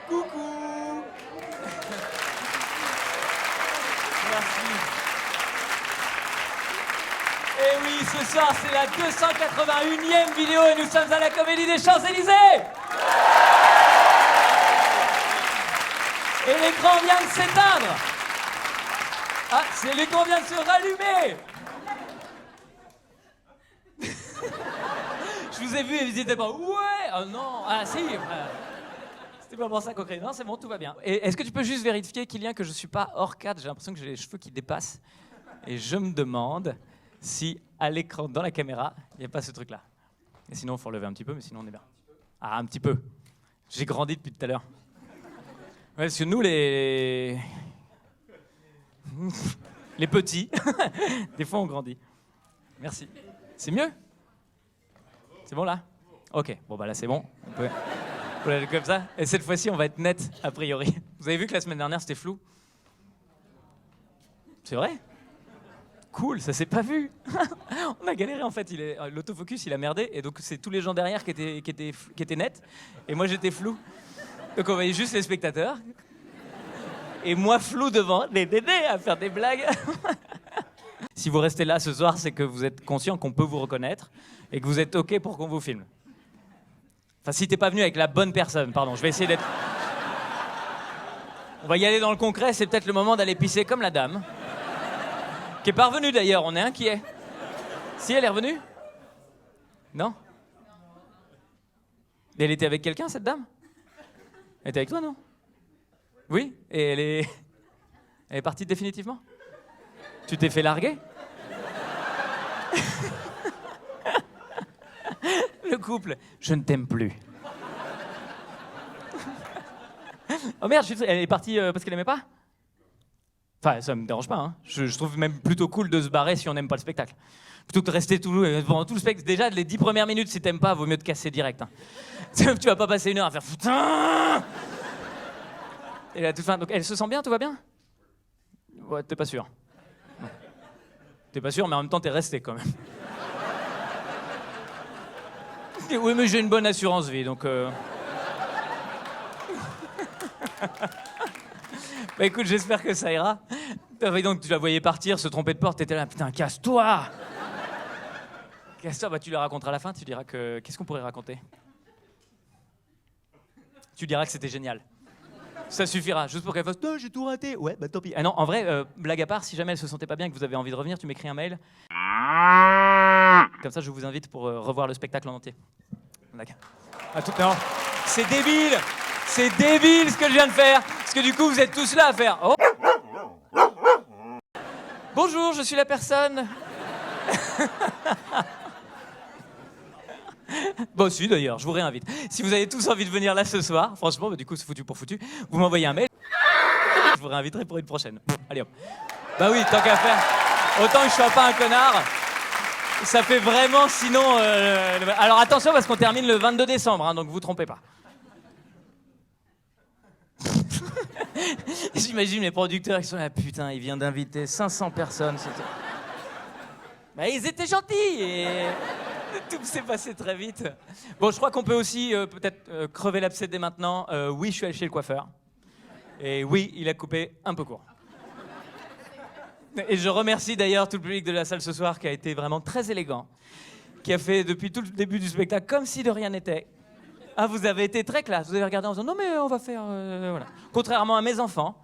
Coucou. Merci. Et oui, ce soir, c'est la 281e vidéo et nous sommes à la Comédie des Champs-Élysées. Et l'écran vient de s'éteindre. Ah, c'est l'écran vient de se rallumer. Je vous ai vu et vous étiez pas. Ouais. Oh non. Ah si. C'était pas pour ça qu'on crée. Non, c'est bon, tout va bien. Et est-ce que tu peux juste vérifier, Kylian, que je suis pas hors cadre? J'ai l'impression que j'ai les cheveux qui dépassent. Et je me demande si à l'écran, dans la caméra, il n'y a pas ce truc-là. Et sinon, il faut relever un petit peu, mais sinon on est bien. Ah, un petit peu. J'ai grandi depuis tout à l'heure. Ouais, parce que nous, les petits, des fois on grandit. Merci. C'est mieux? C'est bon là? Ok, bon bah là c'est bon. On peut aller comme ça. Et cette fois-ci, on va être net, a priori. Vous avez vu que la semaine dernière, c'était flou? C'est vrai? Cool, ça s'est pas vu. On a galéré en fait. L'autofocus, il a merdé. Et donc, c'est tous les gens derrière qui étaient nets. Et moi, j'étais flou. Donc, on voyait juste les spectateurs. Et moi, flou devant, les dédés à faire des blagues. Si vous restez là ce soir, c'est que vous êtes conscient qu'on peut vous reconnaître et que vous êtes OK pour qu'on vous filme. Enfin, si t'es pas venu avec la bonne personne, pardon, je vais essayer d'être... On va y aller dans le concret, c'est peut-être le moment d'aller pisser comme la dame. Qui est pas revenue d'ailleurs, on est inquiet. Si, elle est revenue? Non? Elle était avec quelqu'un, cette dame? Elle était avec toi, non? Oui? Et elle est partie définitivement? Tu t'es fait larguer? Le couple, je ne t'aime plus. Oh merde, elle est partie parce qu'elle aimait pas? Enfin, ça me dérange pas, hein. Je trouve même plutôt cool de se barrer si on n'aime pas le spectacle. Plutôt que de rester pendant tout le spectacle. Déjà, les 10 premières minutes, si t'aimes pas, vaut mieux te casser direct. Hein. Tu vas pas passer une heure à faire putain. Et la toute fin. Donc, elle se sent bien, tout va bien? Ouais, t'es pas sûr. Non. T'es pas sûr, mais en même temps, t'es resté quand même. Oui, mais j'ai une bonne assurance vie, donc. Bah écoute, j'espère que ça ira. Donc tu la voyais partir, se tromper de porte, t'étais là, putain, casse-toi! Casse-toi, bah tu la raconteras à la fin, tu diras que... Qu'est-ce qu'on pourrait raconter? Tu diras que c'était génial. Ça suffira, juste pour qu'elle fasse, oh, j'ai tout raté. Ouais, bah tant pis. Ah non, en vrai, blague à part, si jamais elle se sentait pas bien et que vous avez envie de revenir, tu m'écris un mail. Comme ça, je vous invite pour revoir le spectacle en entier. D'accord. À tout à l'heure. C'est débile! C'est débile ce que je viens de faire, parce que du coup vous êtes tous là à faire. Oh. Bonjour, je suis la personne. Bon, si d'ailleurs, je vous réinvite. Si vous avez tous envie de venir là ce soir, franchement, bah, du coup c'est foutu pour foutu, vous m'envoyez un mail. Je vous réinviterai pour une prochaine. Allez hop. Bah oui, tant qu'à faire. Autant que je sois pas un connard. Ça fait vraiment sinon. Alors attention parce qu'on termine le 22 décembre, hein, donc vous trompez pas. J'imagine les producteurs qui sont là, putain, il vient d'inviter 500 personnes. Bah, ils étaient gentils et tout s'est passé très vite. Bon, je crois qu'on peut aussi peut-être crever l'abcès dès maintenant. Oui, je suis allé chez le coiffeur. Et oui, il a coupé un peu court. Et je remercie d'ailleurs tout le public de la salle ce soir qui a été vraiment très élégant, qui a fait depuis tout le début du spectacle comme si de rien n'était. Ah, vous avez été très classe. Vous avez regardé en disant non mais on va faire voilà. Contrairement à mes enfants.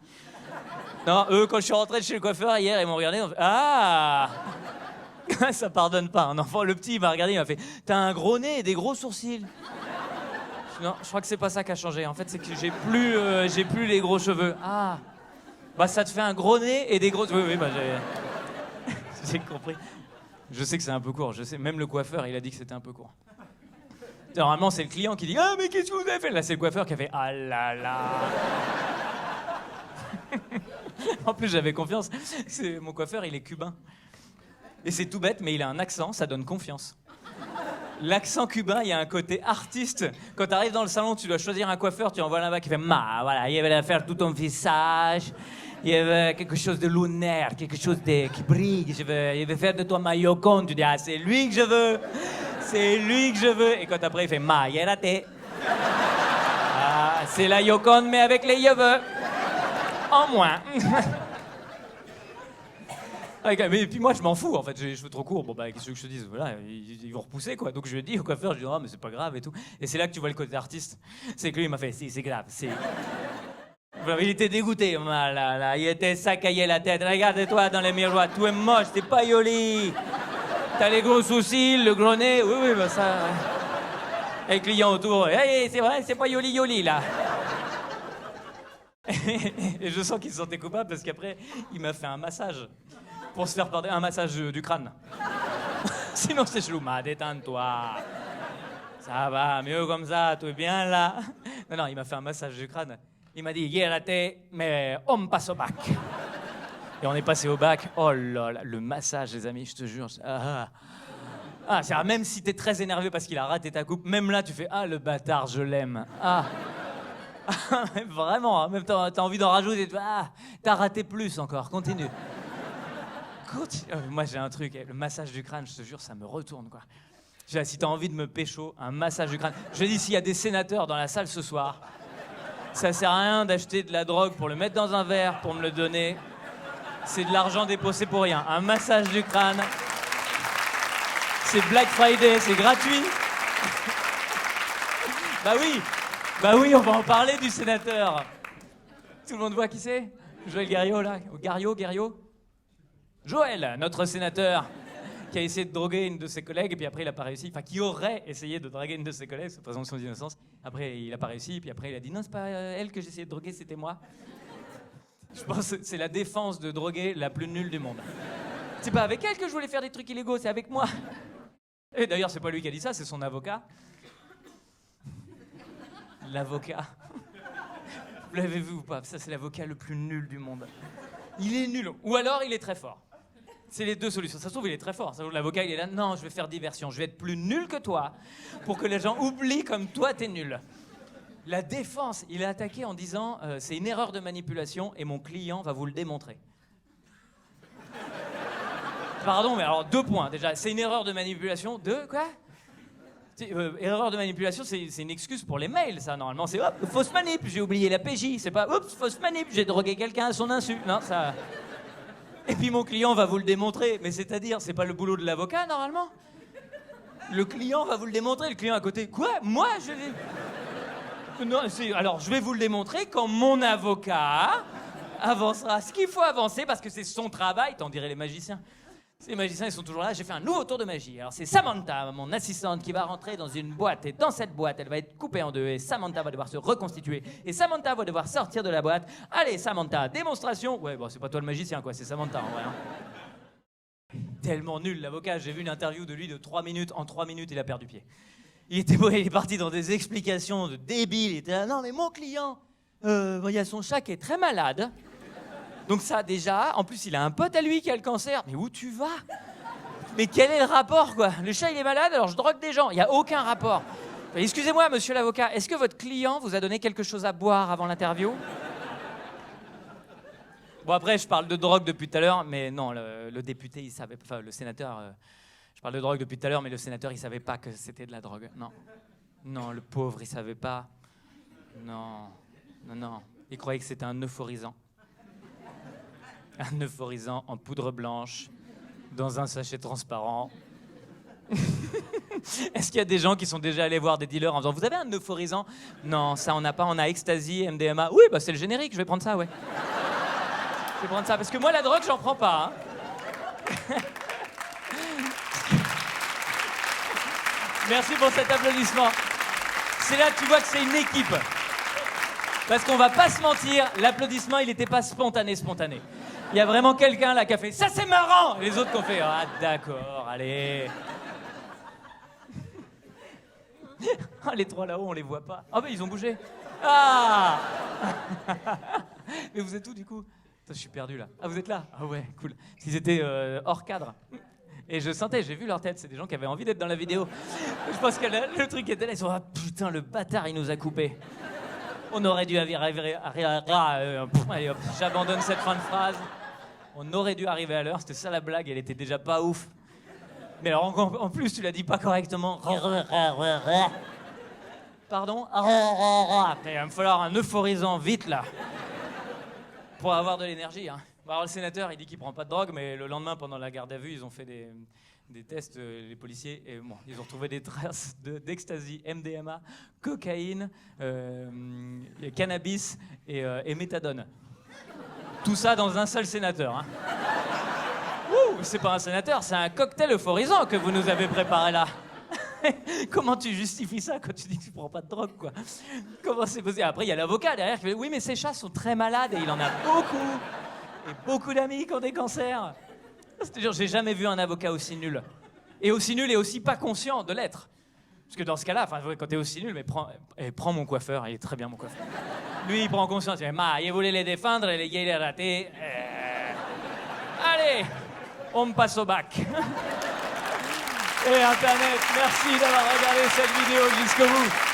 Non, eux quand je suis rentré de chez le coiffeur hier, ils m'ont regardé. Ils ont fait, ah. Ça pardonne pas. Un enfant, le petit, il m'a regardé, il m'a fait t'as un gros nez et des gros sourcils. Non, je crois que c'est pas ça qui a changé. En fait, c'est que j'ai plus les gros cheveux. Ah. Bah ça te fait un gros nez et des gros. Oui, bah j'ai compris. Je sais que c'est un peu court. Je sais. Même le coiffeur, il a dit que c'était un peu court. Normalement, c'est le client qui dit « Ah, mais qu'est-ce que vous avez fait ?» Là, c'est le coiffeur qui a fait « Ah là là !» En plus, j'avais confiance. Mon coiffeur, il est cubain. Et c'est tout bête, mais il a un accent, ça donne confiance. L'accent cubain, il y a un côté artiste. Quand tu arrives dans le salon, tu dois choisir un coiffeur, tu envoies là-bas qui fait « Ma, voilà, il va faire tout ton visage. Il veut quelque chose de lunaire, quelque chose qui brille. Il veut faire de toi ma Yoconde. » Tu dis « Ah, c'est lui que je veux. C'est lui que je veux. » Et quand après, il fait « Ma, il est raté. » Ah, C'est la Yukon, mais avec les cheveux. En moins. Et puis moi, je m'en fous, en fait. J'ai les cheveux trop courts. Bon, bah, qu'est-ce que je te dise? Voilà, ils vont repousser, quoi. Donc je lui ai dit au coiffeur, je lui ai dit, oh, mais c'est pas grave et tout. Et c'est là que tu vois le côté artiste. C'est que lui, il m'a fait, si, c'est grave, c'est... Il était dégoûté, là. Il était sacaillé la tête. Regarde-toi dans les miroirs, tout est moche, t'es pas joli. T'as les gros sourcils, le gros nez. Oui, bah ça... Et les clients autour, hey, c'est vrai, c'est pas joli, là. Et je sens qu'il se sentait coupable parce qu'après, il m'a fait un massage. Pour se faire pardonner, un massage du crâne. Sinon, c'est chelou. Détends-toi. Ça va, mieux comme ça, tout est bien, là. Non, il m'a fait un massage du crâne. Il m'a dit, hiérate, mais on passe au bac. Et on est passé au bac. Oh là là, le massage, les amis, je te jure. C'est-à-dire, même si t'es très énervé parce qu'il a raté ta coupe, même là, tu fais, le bâtard, je l'aime. Vraiment, même t'as envie d'en rajouter. T'as raté plus encore, continue. Moi, j'ai un truc, le massage du crâne, je te jure, ça me retourne, quoi. Si t'as envie de me pécho, un massage du crâne. Je dis, s'il y a des sénateurs dans la salle ce soir, ça sert à rien d'acheter de la drogue pour le mettre dans un verre, pour me le donner. C'est de l'argent déposé pour rien. Un massage du crâne, c'est Black Friday, c'est gratuit. Bah oui, on va en parler du sénateur. Tout le monde voit qui c'est? Joël Guerriau, là. Guerriau. Joël, notre sénateur, qui a essayé de droguer une de ses collègues, et puis après il n'a pas réussi, enfin qui aurait essayé de draguer une de ses collègues, sous présomption d'innocence. Après il n'a pas réussi, puis après il a dit non, c'est pas elle que j'ai essayé de droguer, c'était moi. Je pense que c'est la défense de droguer la plus nulle du monde. C'est pas avec elle que je voulais faire des trucs illégaux, c'est avec moi. Et d'ailleurs, c'est pas lui qui a dit ça, c'est son avocat. L'avocat. Vous l'avez vu ou pas? Ça, c'est l'avocat le plus nul du monde. Il est nul. Ou alors, il est très fort. C'est les deux solutions. Ça se trouve, il est très fort. Ça se trouve, l'avocat, il est là. Non, je vais faire diversion. Je vais être plus nul que toi pour que les gens oublient comme toi, t'es nul. La défense, il a attaqué en disant c'est une erreur de manipulation et mon client va vous le démontrer. Pardon, mais alors 2 points déjà. C'est une erreur de manipulation. Quoi? Erreur de manipulation, c'est une excuse pour les mails, ça, normalement. C'est hop, fausse manip, j'ai oublié la PJ. C'est pas oups, fausse manip, j'ai drogué quelqu'un à son insu. Non, ça. Et puis mon client va vous le démontrer. Mais c'est-à-dire, c'est pas le boulot de l'avocat, normalement? Le client va vous le démontrer. Le client à côté, quoi? Moi, je l'ai. Non, alors, je vais vous le démontrer quand mon avocat avancera ce qu'il faut avancer parce que c'est son travail, t'en dirais les magiciens. Ces magiciens, ils sont toujours là. J'ai fait un nouveau tour de magie. Alors, c'est Samantha, mon assistante, qui va rentrer dans une boîte. Et dans cette boîte, elle va être coupée en deux. Et Samantha va devoir se reconstituer. Et Samantha va devoir sortir de la boîte. Allez, Samantha, démonstration. Ouais, bon, c'est pas toi le magicien, quoi. C'est Samantha, en vrai. Hein. Tellement nul, l'avocat. J'ai vu une interview de lui de 3 minutes. En 3 minutes, il a perdu pied. Il est parti dans des explications de débiles. Il était là, non, mais mon client, il y a son chat qui est très malade. Donc ça, déjà, en plus, il a un pote à lui qui a le cancer. Mais où tu vas? Mais quel est le rapport, quoi? Le chat, il est malade, alors je drogue des gens. Il n'y a aucun rapport. Excusez-moi, monsieur l'avocat, est-ce que votre client vous a donné quelque chose à boire avant l'interview? Bon, après, je parle de drogue depuis tout à l'heure, mais non, le député, il savait... Enfin, le sénateur... je parle de drogue depuis tout à l'heure, mais le sénateur, il savait pas que c'était de la drogue. Non. Non, le pauvre, il savait pas. Non. Il croyait que c'était un euphorisant. Un euphorisant en poudre blanche, dans un sachet transparent. Est-ce qu'il y a des gens qui sont déjà allés voir des dealers en disant « Vous avez un euphorisant ?» Non, ça on n'a pas, on a Ecstasy, MDMA. Oui, bah c'est le générique, je vais prendre ça, ouais. Je vais prendre ça, parce que moi la drogue, j'en prends pas. Hein. Merci pour cet applaudissement. C'est là que tu vois que c'est une équipe. Parce qu'on va pas se mentir, l'applaudissement, il n'était pas spontané. Il y a vraiment quelqu'un là qui a fait « Ça, c'est marrant !» Et les autres qui ont fait « Ah, d'accord, allez. » Les 3 là-haut, on les voit pas. Ah, ben ils ont bougé. Ah. Mais vous êtes où, du coup? Je suis perdu, là. Ah, vous êtes là? Ah ouais, cool. Parce qu'ils étaient hors cadre. Et je sentais, j'ai vu leur tête. C'est des gens qui avaient envie d'être dans la vidéo. Je pense que le truc était là. Ils sont « Ah, putain, le bâtard, il nous a coupés. » On aurait dû arriver allez hop, j'abandonne cette fin de phrase. On aurait dû arriver à l'heure, c'était ça la blague, elle était déjà pas ouf. Mais alors en plus, tu l'as dit pas correctement. Pardon? Il va me falloir un euphorisant vite, là. Pour avoir de l'énergie, hein. Bon, alors, le sénateur, il dit qu'il prend pas de drogue, mais le lendemain, pendant la garde à vue, ils ont fait des tests, les policiers, et bon, ils ont retrouvé des traces d'ecstasy, MDMA, cocaïne, cannabis et méthadone. Tout ça dans un seul sénateur, hein. Ouh, c'est pas un sénateur, c'est un cocktail euphorisant que vous nous avez préparé là. Comment tu justifies ça quand tu dis que tu prends pas de drogue, quoi? Comment c'est possible? Après, il y a l'avocat derrière qui fait « Oui, mais ces chats sont très malades et il en a beaucoup. Et beaucoup d'amis qui ont des cancers. » C'est-à-dire, j'ai jamais vu un avocat aussi nul. Et aussi pas conscient de l'être. Parce que dans ce cas-là, quand t'es aussi nul, mais prends mon coiffeur, il est très bien mon coiffeur. Lui, il prend conscience, il dit « il voulait les défendre, les gars, il est raté. Allez, on passe au bac. » Et Internet, merci d'avoir regardé cette vidéo jusqu'au bout.